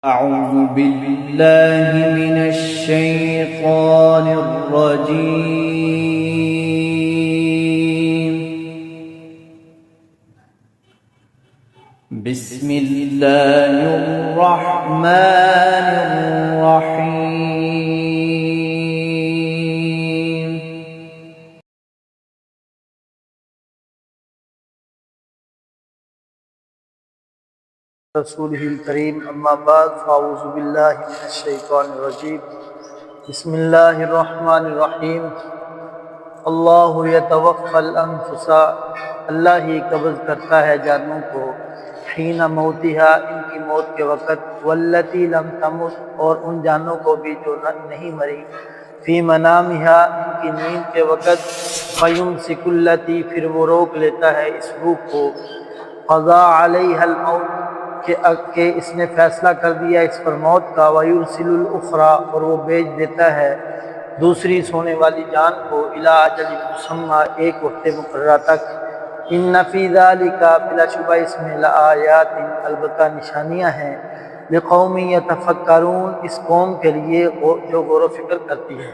أعوذ بالله من الشيطان الرجيم. بسم الله الرحمن الرحيم. رسوله الكريم اما بعد فاعوذ باللہ من الشیطان الرجیم بسم اللہ الرحمن الرحیم. اللہ یتوفی الانفس، اللہ ہی قبض کرتا ہے جانوں کو، حین موتہا، ان کی موت کے وقت، واللتی لم تمت، اور ان جانوں کو بھی جو نہیں مری، فی منامہا، ان کی نیند کے وقت، فیمسک التی، پھر وہ روک لیتا ہے اس روح کو، قضا علیہا الموت، کہ اس نے فیصلہ کر دیا اس پر موت کا، وَيُرْسِلُ الْأُخْرَى، اور وہ بھیج دیتا ہے دوسری سونے والی جان کو، إِلَىٰ أَجَلٍ مُّسَمًّى، ایک وقت مقررہ تک. إِنَّ فِي ذَلِكَ، بلا شبہ اس میں، لآیات، البتہ نشانیاں ہیں، لِقَوْمٍ يَتَفَکَّرُونَ، اس قوم کے لیے جو غور و فکر کرتی ہے.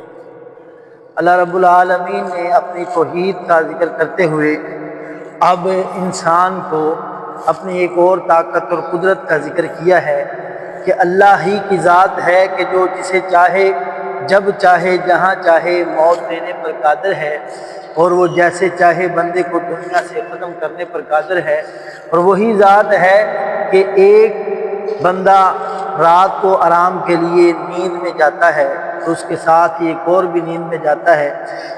اللہ رب العالمین نے اپنی توحید کا ذکر کرتے ہوئے اب انسان کو اپنی ایک اور طاقت اور قدرت کا ذکر کیا ہے کہ اللہ ہی کی ذات ہے کہ جو جسے چاہے جب چاہے جہاں چاہے موت دینے پر قادر ہے، اور وہ جیسے چاہے بندے کو دنیا سے ختم کرنے پر قادر ہے. اور وہی ذات ہے کہ ایک بندہ رات کو آرام کے لیے نیند میں جاتا ہے تو اس کے ساتھ ہی ایک اور بھی نیند میں جاتا ہے،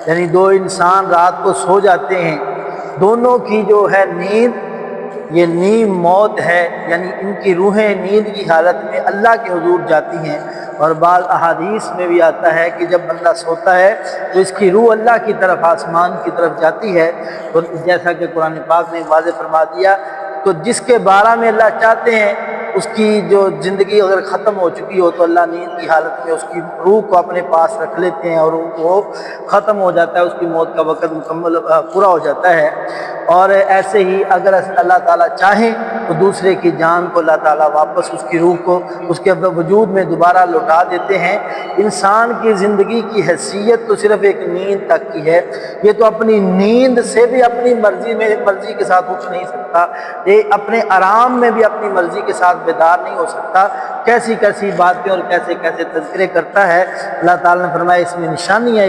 یعنی دو انسان رات کو سو جاتے ہیں، دونوں کی جو ہے نیند یہ نیم موت ہے، یعنی ان کی روحیں نیند کی حالت میں اللہ کے حضور جاتی ہیں. اور بعض احادیث میں بھی آتا ہے کہ جب بندہ سوتا ہے تو اس کی روح اللہ کی طرف، آسمان کی طرف جاتی ہے. تو جیسا کہ قرآن پاک نے واضح فرما دیا، تو جس کے بارے میں اللہ چاہتے ہیں اس کی جو زندگی اگر ختم ہو چکی ہو تو اللہ نیند کی حالت میں اس کی روح کو اپنے پاس رکھ لیتے ہیں اور وہ ختم ہو جاتا ہے، اس کی موت کا وقت مکمل پورا ہو جاتا ہے. اور ایسے ہی اگر اللہ تعالیٰ چاہیں تو دوسرے کی جان کو اللہ تعالیٰ واپس اس کی روح کو اس کے وجود میں دوبارہ لوٹا دیتے ہیں. انسان کی زندگی کی حیثیت تو صرف ایک نیند تک کی ہے، یہ تو اپنی نیند سے بھی اپنی مرضی کے ساتھ اٹھ نہیں سکتا، یہ اپنے آرام میں بھی اپنی مرضی کے ساتھ بیدار نہیں ہو سکتا. کیسی کیسی باتیں اور کیسے کیسے تذکرے کرتا ہے. اللہ تعالیٰ نے فرمایا اس میں نشانی ہے،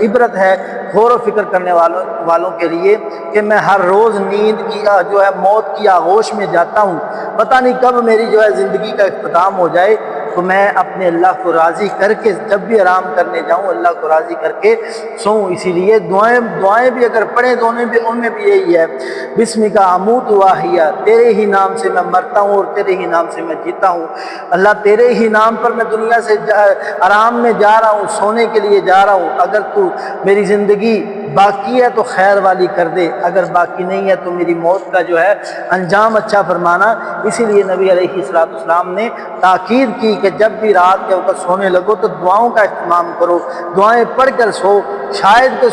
عبرت ہے غور و فکر کرنے والوں کے لیے کہ میں ہر روز نیند کی جو ہے موت کی آغوش میں جاتا ہوں، پتہ نہیں کب میری جو ہے زندگی کا اختتام ہو جائے، تو میں اپنے اللہ کو راضی کر کے جب بھی آرام کرنے جاؤں اللہ کو راضی کر کے سوؤں. اسی لیے دعائیں بھی اگر پڑھیں تو ان میں بھی یہی ہے، بسمک اموت واحیا، تیرے ہی نام سے میں مرتا ہوں اور تیرے ہی نام سے میں جیتا ہوں. اللہ تیرے ہی نام پر میں دنیا سے آرام میں جا رہا ہوں، سونے کے لیے جا رہا ہوں. اگر تو میری زندگی باقی ہے تو خیر والی کر دے، اگر باقی نہیں ہے تو میری موت کا جو ہے انجام اچھا فرمانا. اسی لیے نبی علیہ السلام نے تاکید کی کہ جب بھی رات کے وقت سونے لگو تو دعاؤں کا اہتمام کرو، دعائیں پڑھ کر سو. شاید کہ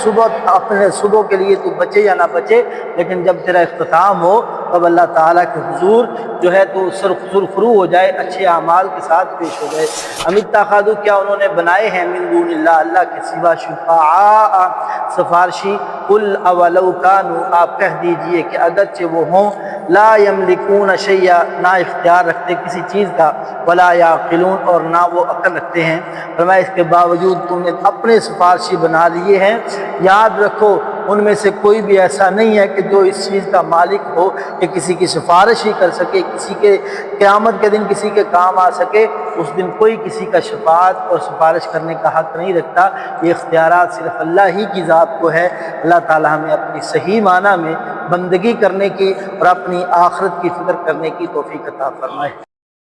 صبح کے لیے تو بچے یا نہ بچے، لیکن جب تیرا اختتام ہو تب اللہ تعالیٰ کے حضور جو ہے تو سرخرو ہو جائے، اچھے اعمال کے ساتھ پیش ہو جائے. اتخذوا، کیا انہوں نے بنائے ہیں، من دون اللہ، اللہ کے سوا، شفعاء، سفارشی. قل اولو کانوا، آپ کہہ دیجئے کہ اگرچہ وہ ہوں، لا یملکون شیئا، نہ اختیار رکھتے کسی چیز کا، ولا یعقلون، اور نہ وہ عقل رکھتے ہیں. فرمایا اس کے باوجود تم نے اپنے سفارشی بنا لیے ہیں. یاد رکھو ان میں سے کوئی بھی ایسا نہیں ہے کہ جو اس چیز کا مالک ہو کہ کسی کی سفارش ہی کر سکے، کسی کے قیامت کے دن کسی کے کام آ سکے. اس دن کوئی کسی کا شفاعت اور سفارش کرنے کا حق نہیں رکھتا. یہ اختیارات صرف اللہ ہی کی ذات کو ہے. اللہ تعالی ہمیں اپنی صحیح معنی میں بندگی کرنے کی اور اپنی آخرت کی فکر کرنے کی توفیق عطا فرمائے.